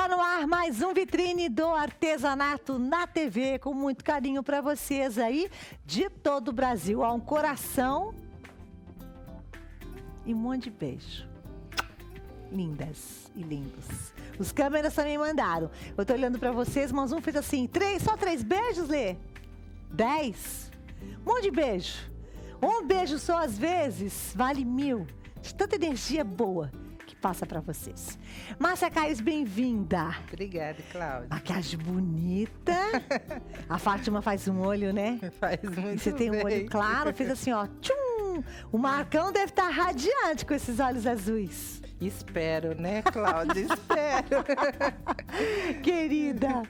Está no ar mais um Vitrine do Artesanato na TV, com muito carinho para vocês aí de todo o Brasil. Há um coração e um monte de beijo. Lindas e lindos. Os câmeras também mandaram. Eu tô olhando para vocês, mas um fez assim, só 3 beijos, Lê? 10? Um monte de beijo. Um beijo só às vezes vale 1000. De tanta energia boa que passa para vocês. Márcia Caires, bem-vinda. Obrigada, Cláudia. Maquiagem bonita. A Fátima faz um olho, né? Faz muito bem. E você tem um olho claro, fez assim, ó. Tchum! O Marcão deve estar radiante com esses olhos azuis. Espero, né, Cláudia? Espero. Querida.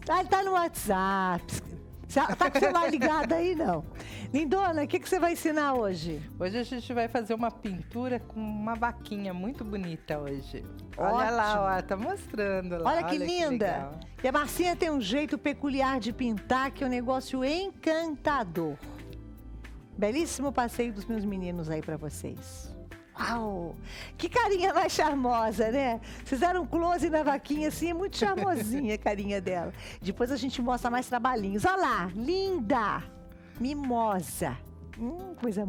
Ah, ele tá no WhatsApp. Tá com o celular ligado aí, não? Lindona, o que você vai ensinar hoje? Hoje a gente vai fazer uma pintura com uma vaquinha muito bonita hoje. Ótimo. Olha lá, ó, tá mostrando lá. Olha que linda. legal. E a Marcinha tem um jeito peculiar de pintar, que é um negócio encantador. Belíssimo passeio dos meus meninos aí pra vocês. Uau! Que carinha mais charmosa, né? Fizeram um close na vaquinha assim, é muito charmosinha a carinha dela. Depois a gente mostra mais trabalhinhos. Olha lá, linda! Mimosa. Coisa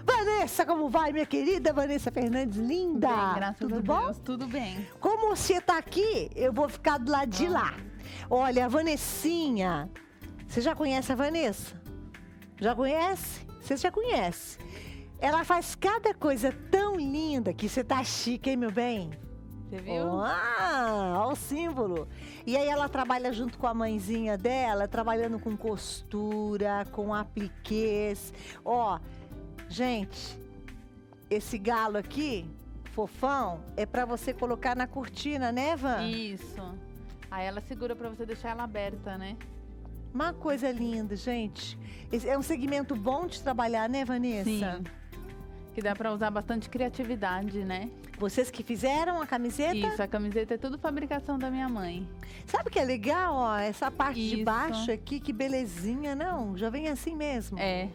Vanessa, como vai, minha querida Vanessa Fernandes, linda? Bem, graças Tudo a bom? Deus, tudo bem. Como você tá aqui, eu vou ficar do lado de lá. Olha, a Vanessinha, você já conhece a Vanessa? Já conhece? Você já conhece. Ela faz cada coisa tão linda que você tá chique, hein, meu bem? Você viu? Olha o símbolo. E aí ela trabalha junto com a mãezinha dela, trabalhando com costura, com apliquês. Ó, gente, esse galo aqui, fofão, é pra você colocar na cortina, né, Van? Isso. Aí ela segura pra você deixar ela aberta, né? Uma coisa linda, gente. Esse é um segmento bom de trabalhar, né, Vanessa? Sim. Que dá pra usar bastante criatividade, né? Vocês que fizeram a camiseta? Isso, a camiseta é tudo fabricação da minha mãe. Sabe o que é legal, ó? Essa parte de Isso. baixo aqui, que belezinha. Não, já vem assim mesmo. É.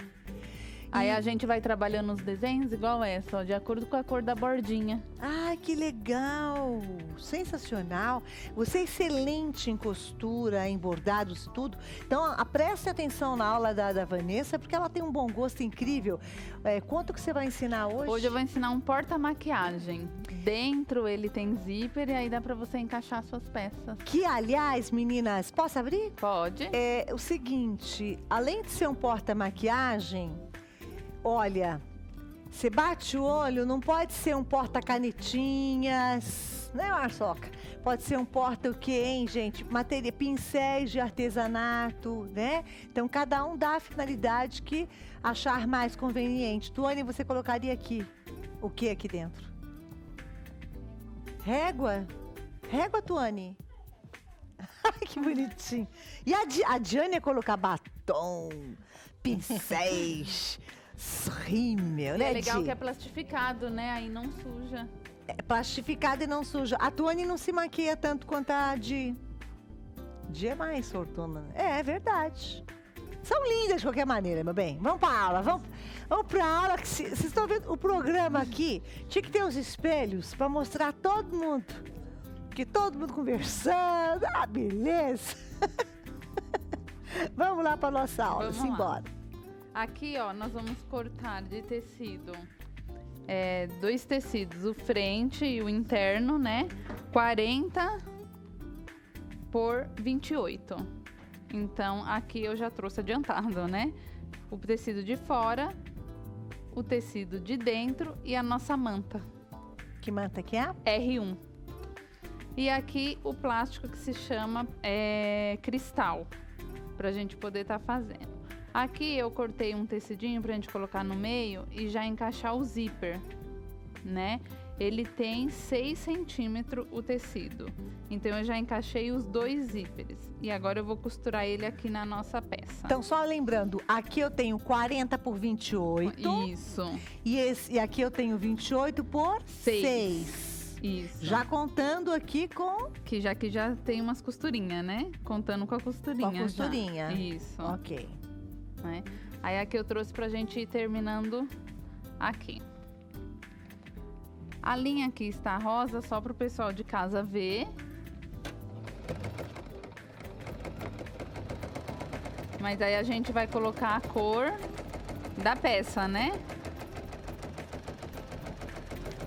Aí a gente vai trabalhando os desenhos igual essa, ó, de acordo com a cor da bordinha. Ai, que legal! Sensacional! Você é excelente em costura, em bordados e tudo. Então, preste atenção na aula da Vanessa, porque ela tem um bom gosto incrível. Quanto que você vai ensinar hoje? Hoje eu vou ensinar um porta-maquiagem. Dentro ele tem zíper e aí dá pra você encaixar suas peças. Que, aliás, meninas, posso abrir? Pode? É o seguinte, além de ser um porta-maquiagem, olha, você bate o olho, não pode ser um porta-canetinhas, né, Marçoca? Pode ser um porta o quê, hein, gente? Pincéis de artesanato, né? Então, cada um dá a finalidade que achar mais conveniente. Tuane, você colocaria aqui o que aqui dentro? Régua? Régua, Tuane? Ai, que bonitinho. E a Diane ia colocar batom, pincéis... rímel, né, É legal Di? que é plastificado, né? Aí não suja. É plastificado e não suja. A Tuane não se maquia tanto quanto a Di. Di é mais sortona. É verdade. São lindas de qualquer maneira, meu bem. Vamos pra aula, vamos pra aula. Vocês estão vendo o programa aqui? Tinha que ter uns espelhos pra mostrar todo mundo. Que todo mundo conversando. Ah, beleza. Vamos lá pra nossa aula, Vamos lá. simbora. Aqui, ó, nós vamos cortar de tecido 2 tecidos, o frente e o interno, né? 40 por 28. Então, aqui eu já trouxe adiantado, né? O tecido de fora, o tecido de dentro e a nossa manta, Que manta que é? R1. E aqui o plástico que se chama cristal, pra gente poder estar fazendo. Aqui eu cortei um tecidinho pra gente colocar no meio e já encaixar o zíper, né? Ele tem 6 centímetros o tecido. Então eu já encaixei os 2 zíperes. E agora eu vou costurar ele aqui na nossa peça. Então, só lembrando, aqui eu tenho 40 por 28. Isso. E aqui eu tenho 28 por 6. Isso. Já contando aqui com... Que já tem umas costurinhas, né? Contando com a costurinha. Com a costurinha. Já. Isso. Ok. Né? Aí aqui eu trouxe pra gente ir terminando aqui. A linha aqui está rosa, só para o pessoal de casa ver. Mas aí a gente vai colocar a cor da peça, né?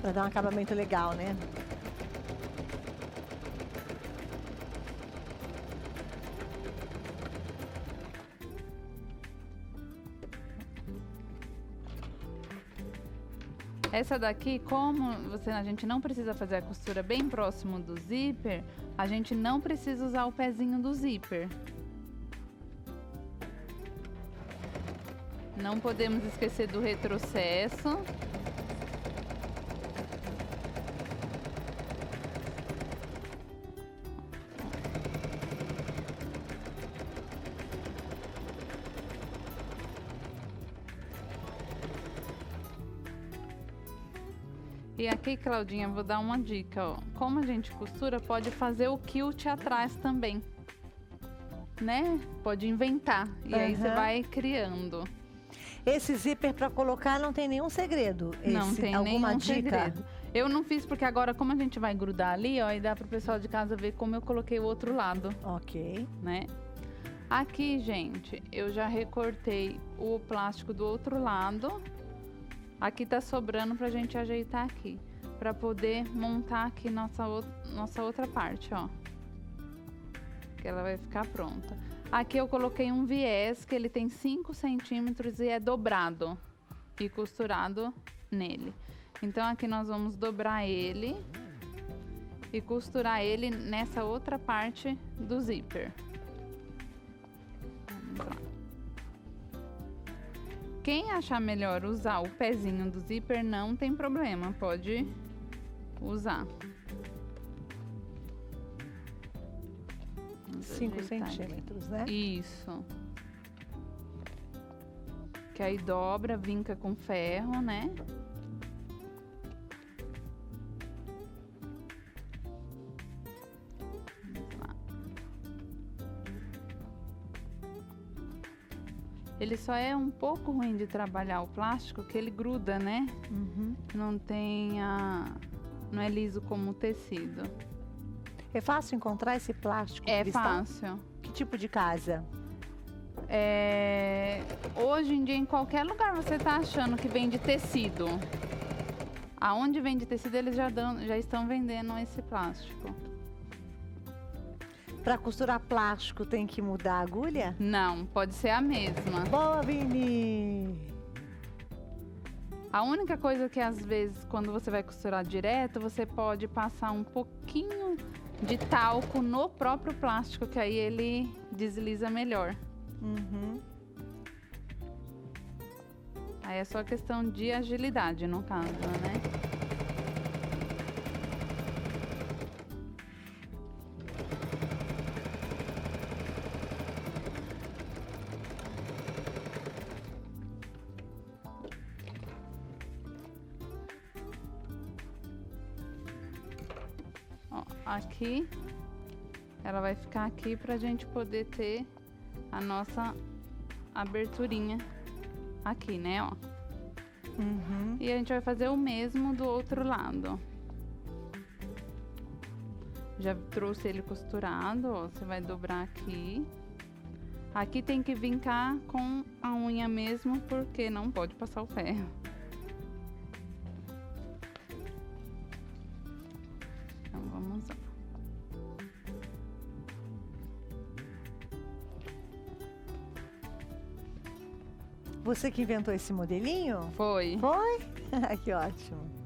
Pra dar um acabamento legal, né? Essa daqui, como a gente não precisa fazer a costura bem próximo do zíper, a gente não precisa usar o pezinho do zíper. Não podemos esquecer do retrocesso. E aqui, Claudinha, vou dar uma dica, ó. Como a gente costura, pode fazer o quilt atrás também, né? Pode inventar. E aí você vai criando. Esse zíper para colocar não tem nenhum segredo. Não tem alguma nenhum dica? segredo. Eu não fiz porque agora, como a gente vai grudar ali, ó, e dá pro pessoal de casa ver como eu coloquei o outro lado, Ok. né? Aqui, gente, eu já recortei o plástico do outro lado. Aqui tá sobrando pra gente ajeitar aqui, pra poder montar aqui nossa outra parte, ó. Que ela vai ficar pronta. Aqui eu coloquei um viés que ele tem 5 centímetros e é dobrado e costurado nele. Então aqui nós vamos dobrar ele e costurar ele nessa outra parte do zíper. Vamos lá. Quem achar melhor usar o pezinho do zíper, não tem problema, pode usar. 5 centímetros, né? Isso. Que aí dobra, vinca com ferro, né? Vamos lá. Ele só é um pouco ruim de trabalhar o plástico, que ele gruda, né? Uhum. Não é liso como o tecido. É fácil encontrar esse plástico É cristal? fácil. Que tipo de casa? Hoje em dia, em qualquer lugar você tá achando que vende tecido. Aonde vende tecido, eles já estão vendendo esse plástico. Para costurar plástico tem que mudar a agulha? Não, pode ser a mesma. Boa, Vini! A única coisa que às vezes, quando você vai costurar direto, você pode passar um pouquinho de talco no próprio plástico, que aí ele desliza melhor. Uhum. Aí é só questão de agilidade, no caso, né? Ó, aqui, ela vai ficar aqui pra gente poder ter a nossa aberturinha aqui, né, ó. Uhum. E a gente vai fazer o mesmo do outro lado. Já trouxe ele costurado, ó. Você vai dobrar aqui. Aqui tem que vincar com a unha mesmo, porque não pode passar o ferro. Então, vamos lá. Você que inventou esse modelinho? Foi. Foi? Que ótimo.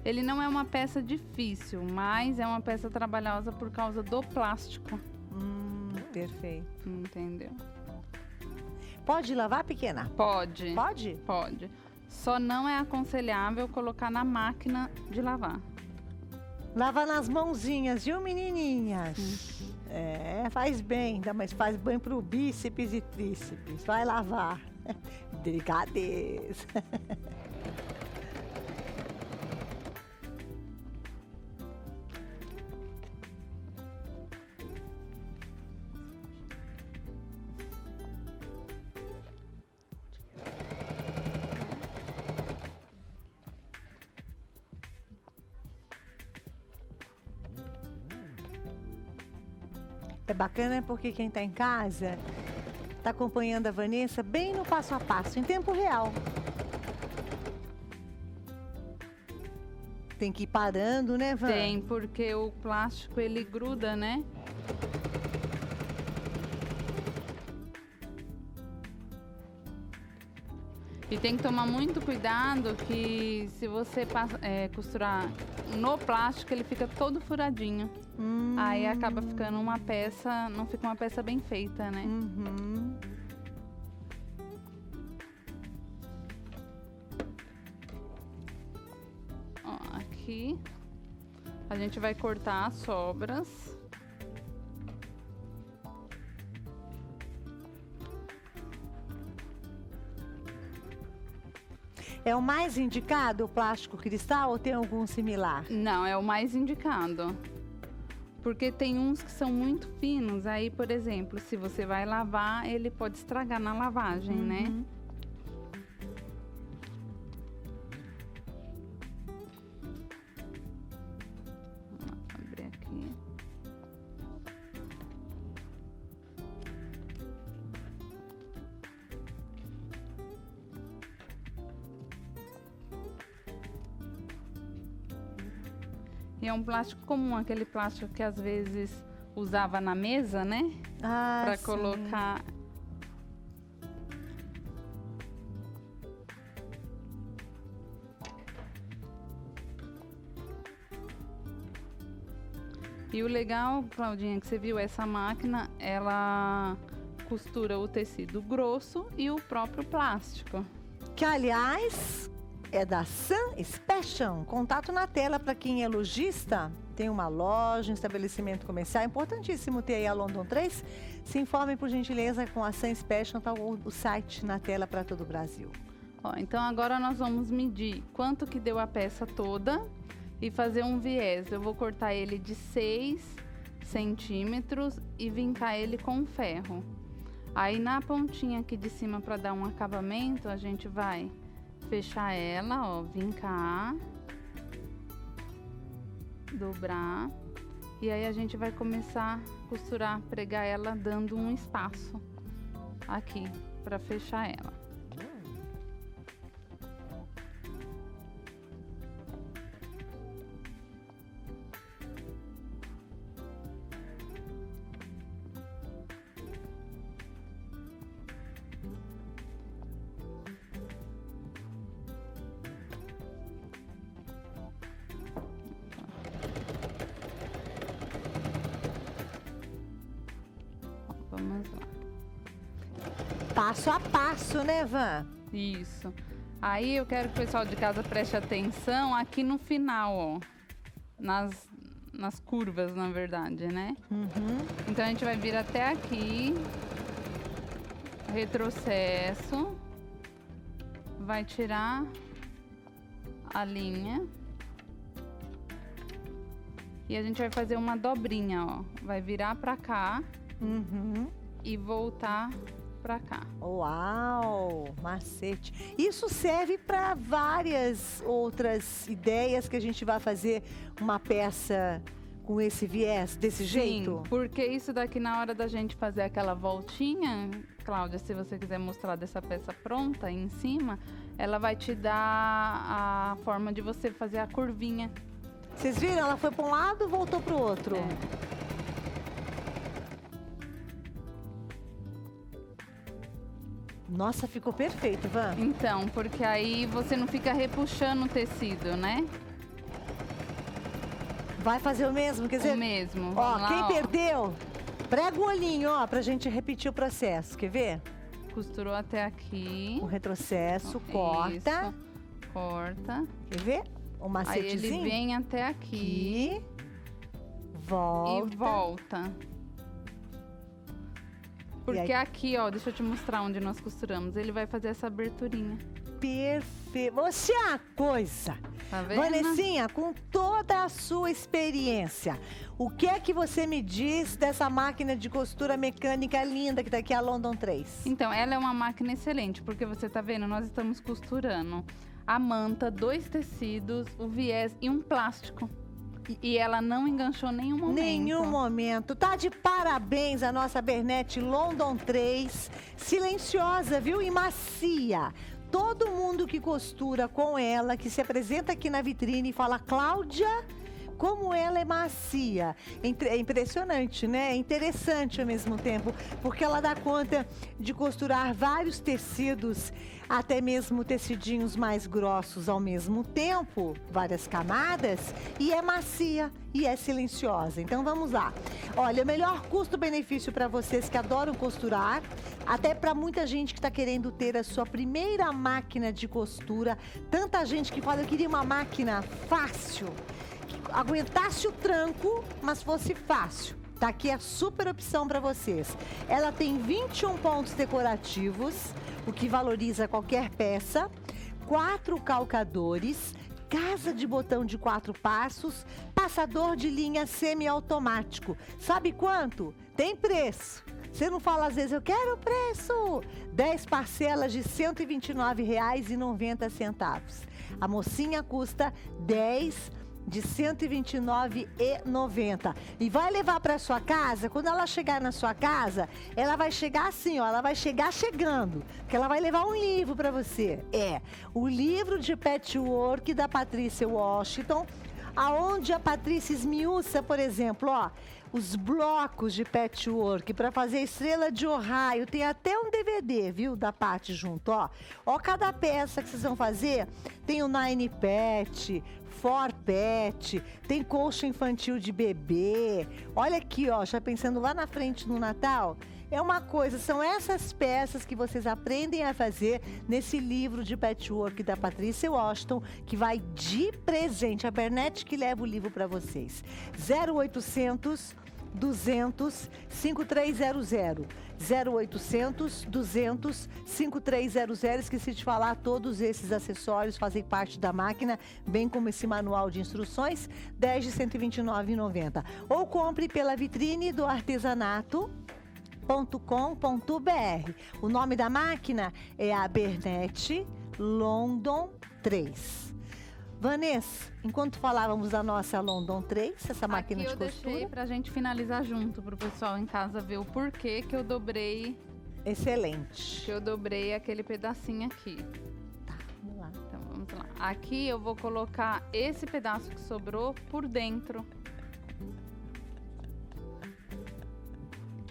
Ele não é uma peça difícil, mas é uma peça trabalhosa por causa do plástico. Perfeito. Entendeu? Pode lavar, pequena? Pode. Pode? Pode. Só não é aconselhável colocar na máquina de lavar. Lava nas mãozinhas, viu, menininhas? É, faz bem, mas faz bem pro bíceps e tríceps. Vai lavar. Delicadeza. É bacana porque quem tá em casa tá acompanhando a Vanessa bem no passo a passo, em tempo real. Tem que ir parando, né, Van? Tem, porque o plástico ele gruda, né? E tem que tomar muito cuidado que se você costurar no plástico, ele fica todo furadinho. Aí acaba ficando uma peça, não fica uma peça bem feita, né? Uhum. Ó, aqui a gente vai cortar as sobras. É o mais indicado o plástico cristal ou tem algum similar? Não, é o mais indicado. Porque tem uns que são muito finos. Aí, por exemplo, se você vai lavar, ele pode estragar na lavagem, né? Uhum. Vou abrir aqui. E é um plástico comum, aquele plástico que às vezes usava na mesa, né? Ah, Pra sim. colocar. E o legal, Claudinha, que você viu, essa máquina, ela costura o tecido grosso e o próprio plástico. Que, aliás, é da Sun Special. Contato na tela para quem é lojista, tem uma loja, um estabelecimento comercial. É importantíssimo ter aí a London 3. Se informem, por gentileza, com a Sun Special, tá o site na tela para todo o Brasil. Ó, então agora nós vamos medir quanto que deu a peça toda e fazer um viés. Eu vou cortar ele de 6 centímetros e vincar ele com ferro. Aí na pontinha aqui de cima, para dar um acabamento, a gente vai fechar ela, ó, vincar, dobrar, e aí a gente vai começar a costurar, pregar ela dando um espaço aqui para fechar ela. Vamos lá. Passo a passo, né, Van? Isso. Aí eu quero que o pessoal de casa preste atenção aqui no final, ó. Nas curvas, na verdade, né? Uhum. Então a gente vai vir até aqui. Retrocesso. Vai tirar a linha. E a gente vai fazer uma dobrinha, ó. Vai virar pra cá Uhum. e voltar pra cá. Uau, macete. Isso serve para várias outras ideias que a gente vai fazer uma peça com esse viés, desse jeito? Sim, porque isso daqui na hora da gente fazer aquela voltinha, Cláudia, se você quiser mostrar dessa peça pronta em cima, ela vai te dar a forma de você fazer a curvinha. Vocês viram? Ela foi para um lado, voltou para o outro. É. Nossa, ficou perfeito, Van. Então, porque aí você não fica repuxando o tecido, né? Vai fazer o mesmo? Quer dizer, O mesmo. ó, Vamos lá, quem ó. perdeu, prega o olhinho, ó, pra gente repetir o processo. Quer ver? Costurou até aqui. O retrocesso, Isso, corta. corta. Quer ver? O Aí macetezinho. ele vem até aqui Aqui. Volta. e volta. Porque aí? aqui, ó, deixa eu te mostrar onde nós costuramos. Ele vai fazer essa aberturinha. Perfeito. Você é uma coisa. Tá vendo? Vanessinha, com toda a sua experiência, o que é que você me diz dessa máquina de costura mecânica linda que tá aqui, a London 3? Então, ela é uma máquina excelente, porque você tá vendo, nós estamos costurando a manta, 2 tecidos, o viés e um plástico. E ela não enganchou nenhum momento. Nenhum momento. Tá de parabéns a nossa Bernete London 3. Silenciosa, viu? E macia. Todo mundo que costura com ela, que se apresenta aqui na vitrine e fala, Cláudia, como ela é macia. É impressionante, né? É interessante ao mesmo tempo, porque ela dá conta de costurar vários tecidos, até mesmo tecidinhos mais grossos ao mesmo tempo, várias camadas, e é macia e é silenciosa. Então vamos lá. Olha, o melhor custo-benefício para vocês que adoram costurar, até para muita gente que está querendo ter a sua primeira máquina de costura, tanta gente que fala, eu queria uma máquina fácil, aguentasse o tranco, mas fosse fácil. Tá aqui a super opção para vocês. Ela tem 21 pontos decorativos, o que valoriza qualquer peça, 4 calcadores, casa de botão de 4 passos, passador de linha semiautomático. Sabe quanto? Tem preço. Você não fala às vezes, eu quero o preço. 10 parcelas de R$ 129,90. A mocinha custa 10 de R$ 129,90. E vai levar para sua casa, quando ela chegar na sua casa, ela vai chegar assim, ó, ela vai chegar chegando, porque ela vai levar um livro para você. É, o livro de patchwork da Patrícia Washington, aonde a Patrícia esmiuça, por exemplo, ó, os blocos de patchwork para fazer estrela de Ohio. Tem até um DVD, viu, da Paty junto, ó. Ó, cada peça que vocês vão fazer, tem o Nine Pet, For Pet, tem colcha infantil de bebê. Olha aqui, ó, já pensando lá na frente no Natal. É uma coisa, são essas peças que vocês aprendem a fazer nesse livro de patchwork da Patrícia Washington, que vai de presente. A Bernete que leva o livro para vocês. 0800 200 5300. 0800 200 5300. Esqueci de falar, todos esses acessórios fazem parte da máquina, bem como esse manual de instruções, 10 de R$ 129,90. Ou compre pela vitrine do artesanato.com.br. O nome da máquina é a Bernete London 3. Vanessa, enquanto falávamos da nossa London 3, essa máquina de costura... Aqui eu deixei pra gente finalizar junto, pro pessoal em casa ver o porquê que eu dobrei... Excelente. Que eu dobrei aquele pedacinho aqui. Tá, vamos lá. Então, vamos lá. Aqui eu vou colocar esse pedaço que sobrou por dentro.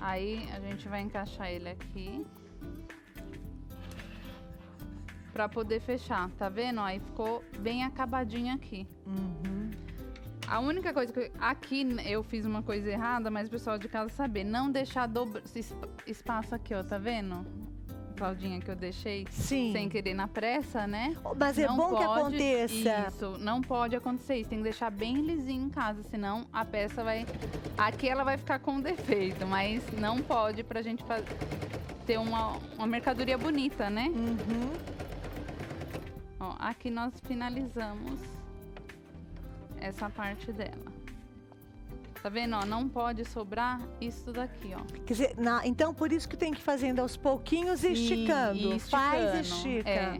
Aí, a gente vai encaixar ele aqui. Pra poder fechar, tá vendo? Aí ficou bem acabadinho aqui. Uhum. A única coisa que... Aqui eu fiz uma coisa errada, mas o pessoal de casa saber. Não deixar esse espaço aqui, ó, tá vendo? Claudinha, que eu deixei Sim. sem querer na pressa, né? Mas é não bom que pode, aconteça. Isso, não pode acontecer isso. Tem que deixar bem lisinho em casa, senão a peça vai... Aqui ela vai ficar com defeito, mas não pode pra gente ter uma mercadoria bonita, né? Uhum. Ó, aqui nós finalizamos essa parte dela. Tá vendo, ó? Não pode sobrar isso daqui, ó. Quer dizer, então por isso que tem que ir fazendo aos pouquinhos e esticando. E Faz e esticando, estica. é.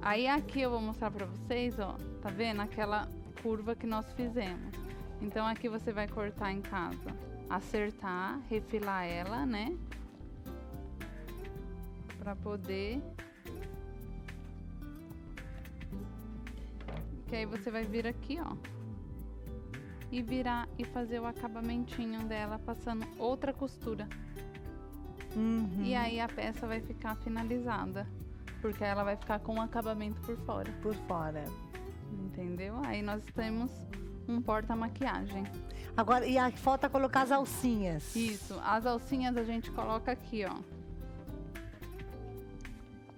Aí aqui eu vou mostrar pra vocês, ó. Tá vendo? Aquela curva que nós fizemos. Então aqui você vai cortar em casa. Acertar, refilar ela, né? Pra poder... Que aí você vai vir aqui, ó. E virar e fazer o acabamentinho dela, passando outra costura. Uhum. E aí a peça vai ficar finalizada. Porque ela vai ficar com o acabamento por fora. Por fora. Entendeu? Aí nós temos um porta-maquiagem. Agora, e falta colocar as alcinhas. Isso. As alcinhas a gente coloca aqui, ó.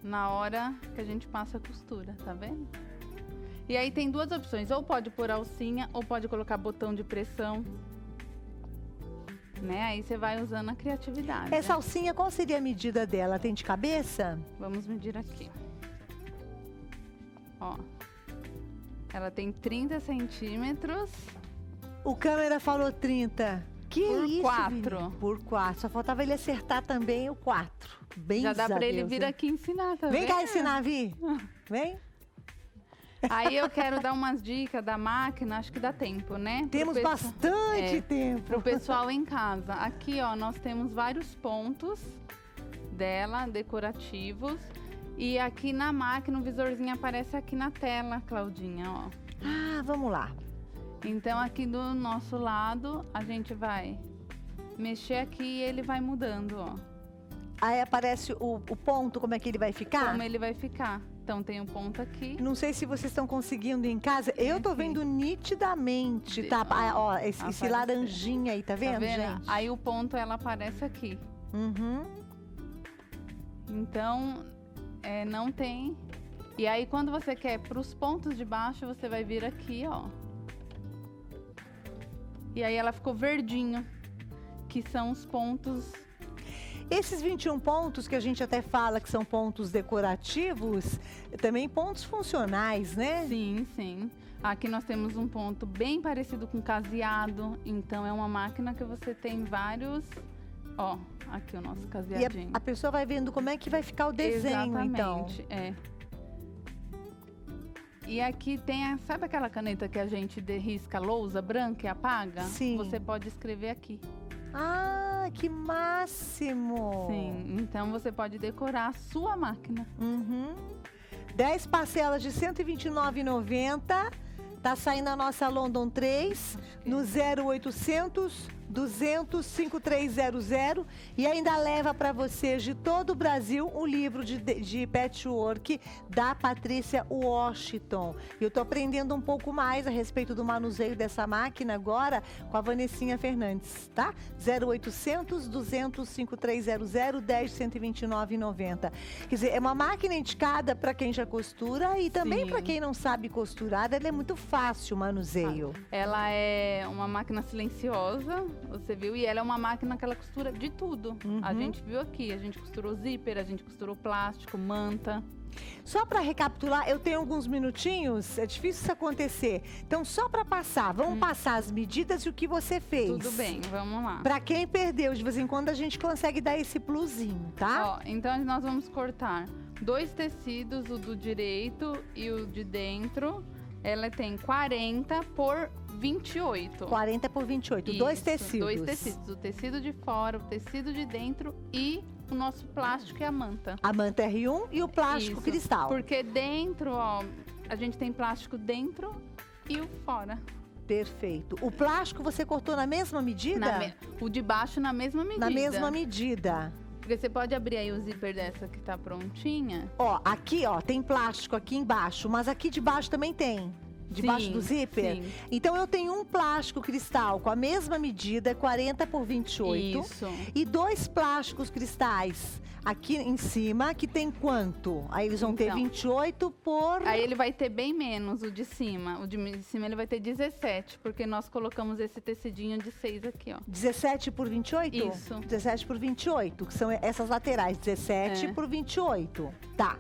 Na hora que a gente passa a costura, tá vendo? E aí tem duas opções, ou pode pôr alcinha, ou pode colocar botão de pressão. Né? Aí você vai usando a criatividade. Essa alcinha, qual seria a medida dela? Tem de cabeça? Vamos medir aqui. Ó. Ela tem 30 centímetros. O câmera falou 30. Que Por isso, 4. Vini? Por 4. Só faltava ele acertar também o 4. Bem Já dá pra ele vir aqui ensinar também. Vem cá ensinar, Vi. Vem. Aí eu quero dar umas dicas da máquina, acho que dá tempo, né? Pro Temos pessoal- bastante tempo. Pro pessoal em casa. Aqui, ó, nós temos vários pontos dela, decorativos. E aqui na máquina, o visorzinho aparece aqui na tela, Claudinha, ó. Ah, vamos lá. Então, aqui do nosso lado, a gente vai mexer aqui e ele vai mudando, ó. Aí aparece o ponto, como é que ele vai ficar? Como ele vai ficar. Então, tem um ponto aqui. Não sei se vocês estão conseguindo em casa. Eu tô aqui. vendo nitidamente, tá? Ó, esse Apareceu. laranjinha aí, tá vendo, Tá vendo? gente? Aí o ponto, ela aparece aqui. Uhum. Então, não tem... E aí, quando você quer para os pontos de baixo, você vai vir aqui, ó. E aí, ela ficou verdinho, que são os pontos... Esses 21 pontos que a gente até fala que são pontos decorativos, também pontos funcionais, né? Sim, sim. Aqui nós temos um ponto bem parecido com caseado. Então, é uma máquina que você tem vários... Ó, aqui o nosso E caseadinho. a pessoa vai vendo como é que vai ficar o desenho, então. Exatamente, é. E aqui tem sabe aquela caneta que a gente risca a lousa branca e apaga? Sim. Você pode escrever aqui. Ah, que máximo! Sim, então você pode decorar a sua máquina. Uhum. 10 parcelas de R$ 129,90. Tá saindo a nossa London 3 no 0800 200 5300 e ainda leva para vocês de todo o Brasil um livro de patchwork da Patrícia Washington. Eu tô aprendendo um pouco mais a respeito do manuseio dessa máquina agora com a Vanessinha Fernandes, tá? 0800 200 5300 10 129,90. Quer dizer, é uma máquina indicada para quem já costura e também Sim. para quem não sabe costurar, ela é muito fácil o manuseio. Ela é uma máquina silenciosa, você viu? E ela é uma máquina que ela costura de tudo. A Uhum. gente viu aqui, a gente costurou zíper, a gente costurou plástico, manta. Só para recapitular, eu tenho alguns minutinhos, é difícil isso acontecer. Então, só para passar, vamos passar as medidas e o que você fez. Tudo bem, vamos lá. Para quem perdeu, de vez em quando a gente consegue dar esse plusinho, tá? Ó, então nós vamos cortar 2 tecidos, o do direito e o de dentro. Ela tem 40 por 28. 40 por 28, dois Isso, tecidos. 2 tecidos, o tecido de fora, o tecido de dentro e o nosso plástico e a manta. A manta R1 e o plástico Isso, cristal. Porque dentro, ó, a gente tem plástico dentro e o fora. Perfeito. O plástico você cortou na mesma medida? O de baixo na mesma medida. Na mesma medida. Porque você pode abrir aí o zíper dessa que tá prontinha. Ó, aqui, ó, tem plástico aqui embaixo, mas aqui de baixo também tem. Debaixo Sim, do zíper? sim. Então eu tenho um plástico cristal com a mesma medida, 40 por 28. Isso. E 2 plásticos cristais aqui em cima, que tem quanto? Aí eles vão ter Então. 28 por... Aí ele vai ter bem menos o de cima. O de cima ele vai ter 17, porque nós colocamos esse tecidinho de 6 aqui, ó. 17 por 28? Isso. 17 por 28, que são essas laterais, 17 É. por 28. Tá.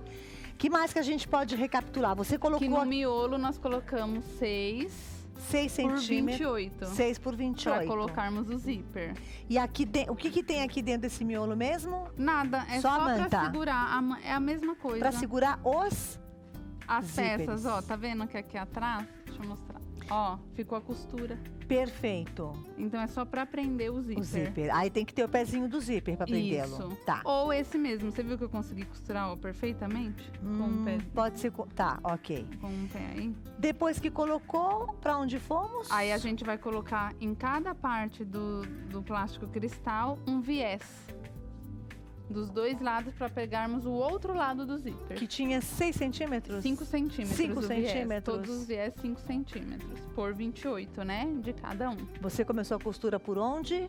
Que mais que a gente pode recapitular? Você Que no colocou miolo nós colocamos 6 6 por centímetros. 28. 6 por 28. Pra colocarmos o zíper. E aqui o que tem aqui dentro desse miolo mesmo? Nada, é Só a só manta. pra segurar. É a mesma coisa. Para segurar os... As zíperes. peças, ó, tá vendo que aqui atrás? Deixa eu mostrar. Ó, ficou a costura. Perfeito. Então é só pra prender o zíper. O zíper. Aí tem que ter o pezinho do zíper para prendê-lo. Isso. Tá. Ou esse mesmo. Você viu que eu consegui costurar ó, perfeitamente? Com um pé. Pode ser... Tá, ok. Com um pé aí. Depois que colocou, para onde fomos? Aí a gente vai colocar em cada parte do plástico cristal um viés. Dos 2 lados para pegarmos o outro lado do zíper. Que tinha 6 centímetros? 5 centímetros. 5 o viés. centímetros. Todos os viés 5 centímetros. Por 28, né? De cada um. Você começou a costura por onde?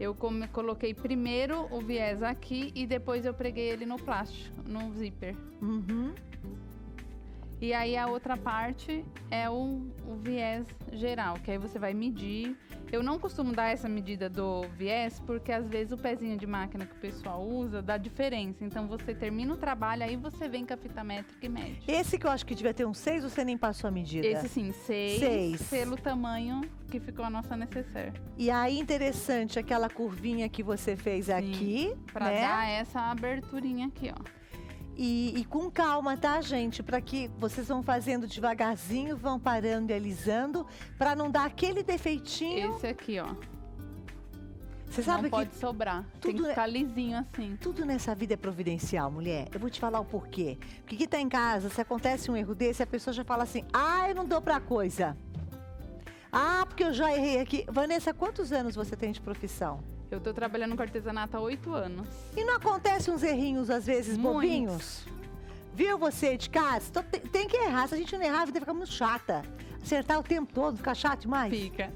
Eu coloquei primeiro o viés aqui e depois eu preguei ele no plástico, no zíper. Uhum. E aí a outra parte é o viés geral, que aí você vai medir. Eu não costumo dar essa medida do viés, porque às vezes o pezinho de máquina que o pessoal usa dá diferença. Então você termina o trabalho, aí você vem com a fita métrica e mede. Esse que eu acho que devia ter um 6, você nem passou a medida? Esse sim, 6, Seis. pelo tamanho que ficou a nossa necessaire. E aí, interessante, aquela curvinha que você fez aqui, Pra né? dar essa aberturinha aqui, ó. E com calma, tá, gente? Para que vocês vão fazendo devagarzinho, vão parando e alisando, para não dar aquele defeitinho. Esse aqui, ó. Você sabe Não que pode sobrar. Tem tudo que ficar lisinho assim. tudo nessa vida é providencial, mulher. Eu vou te falar o porquê. Porque aqui tá em casa, se acontece um erro desse, a pessoa já fala assim: ah, eu não dou pra coisa. Ah, porque eu já errei aqui. Vanessa, quantos anos você tem de profissão? Eu tô trabalhando com artesanato há 8 anos. E não acontece uns errinhos, às vezes, Muitos. bobinhos? Viu você de casa? Então, tem que errar. Se a gente não errar, a vida fica muito chata. Acertar o tempo todo, fica chato demais. Fica.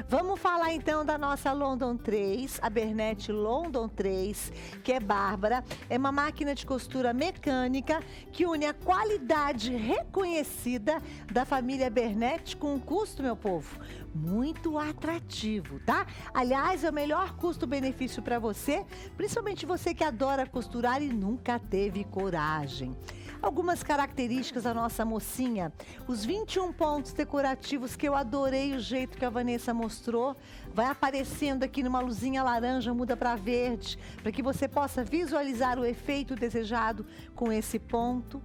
Vamos falar então da nossa London 3, a Bernete London 3, que é bárbara. É uma máquina de costura mecânica que une a qualidade reconhecida da família Bernete com um custo, meu povo, muito atrativo, tá? Aliás, é o melhor custo-benefício para você, principalmente você que adora costurar e nunca teve coragem. Algumas características da nossa mocinha, os 21 pontos decorativos que eu adorei o jeito que a Vanessa mostrou, vai aparecendo aqui numa luzinha laranja, muda para verde, para que você possa visualizar o efeito desejado com esse ponto.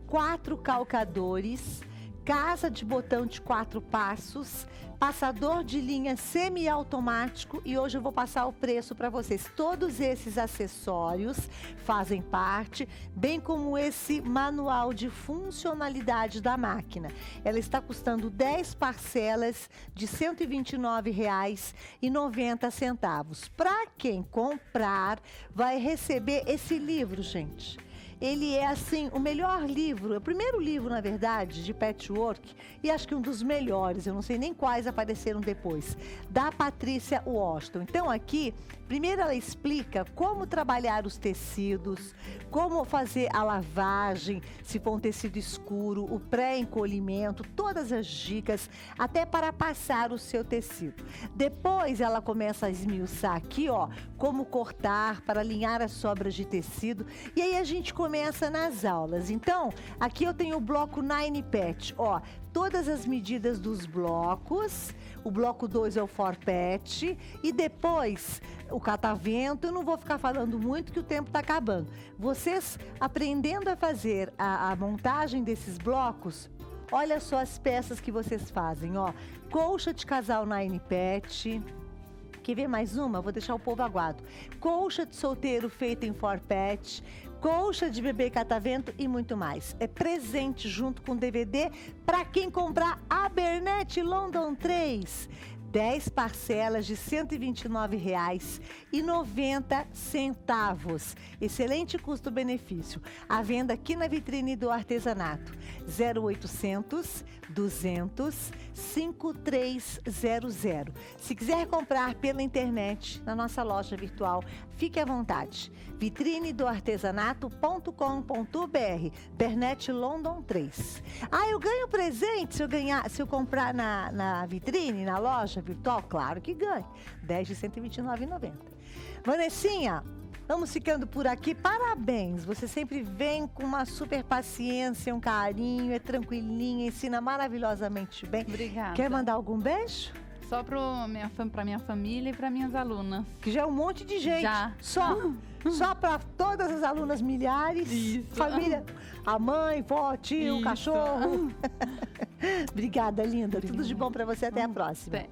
4 calcadores, casa de botão de 4 passos, passador de linha semiautomático e hoje eu vou passar o preço para vocês. Todos esses acessórios fazem parte, bem como esse manual de funcionalidade da máquina. Ela está custando 10 parcelas de R$ 129,90. Para quem comprar, vai receber esse livro, gente. Ele é, assim, o melhor livro, é o primeiro livro, na verdade, de patchwork, e acho que um dos melhores, eu não sei nem quais apareceram depois, da Patrícia Washington. Então, aqui, primeiro ela explica como trabalhar os tecidos, como fazer a lavagem, se for um tecido escuro, o pré-encolhimento, todas as dicas, até para passar o seu tecido. Depois, ela começa a esmiuçar aqui, ó, como cortar para alinhar as sobras de tecido, e aí a gente começa nas aulas. Então, aqui eu tenho o bloco 9 Patch, ó, todas as medidas dos blocos. O bloco 2 é o 4 Patch e depois o catavento. Eu não vou ficar falando muito que o tempo está acabando. Vocês aprendendo a fazer a montagem desses blocos, olha só as peças que vocês fazem, ó. Colcha de casal 9 Patch. Quer ver mais uma? Vou deixar o povo aguado. Colcha de solteiro feita em 4 Patch, colcha de bebê catavento e muito mais. É presente junto com DVD para quem comprar a Bernete London 3. 10 parcelas de R$ 129,90. Excelente custo-benefício. A venda aqui na vitrine do artesanato. 0800 200 5300. Se quiser comprar pela internet, na nossa loja virtual, fique à vontade. vitrinedoartesanato.com.br. Bernete London 3. Ah, eu ganho presente se eu comprar na vitrine, na loja virtual? Claro que ganho. 10 de R$ 129,90. Vanessinha, vamos ficando por aqui. Parabéns! Você sempre vem com uma super paciência, um carinho, é tranquilinha, ensina maravilhosamente bem. Obrigada. Quer mandar algum beijo? Só pra minha família e para minhas alunas. Que já é um monte de gente. Já. Só para todas as alunas milhares. Isso. Família, a mãe, vó, tio, Isso. cachorro. Obrigada, linda. Tudo de bom para você. Até a próxima. Até.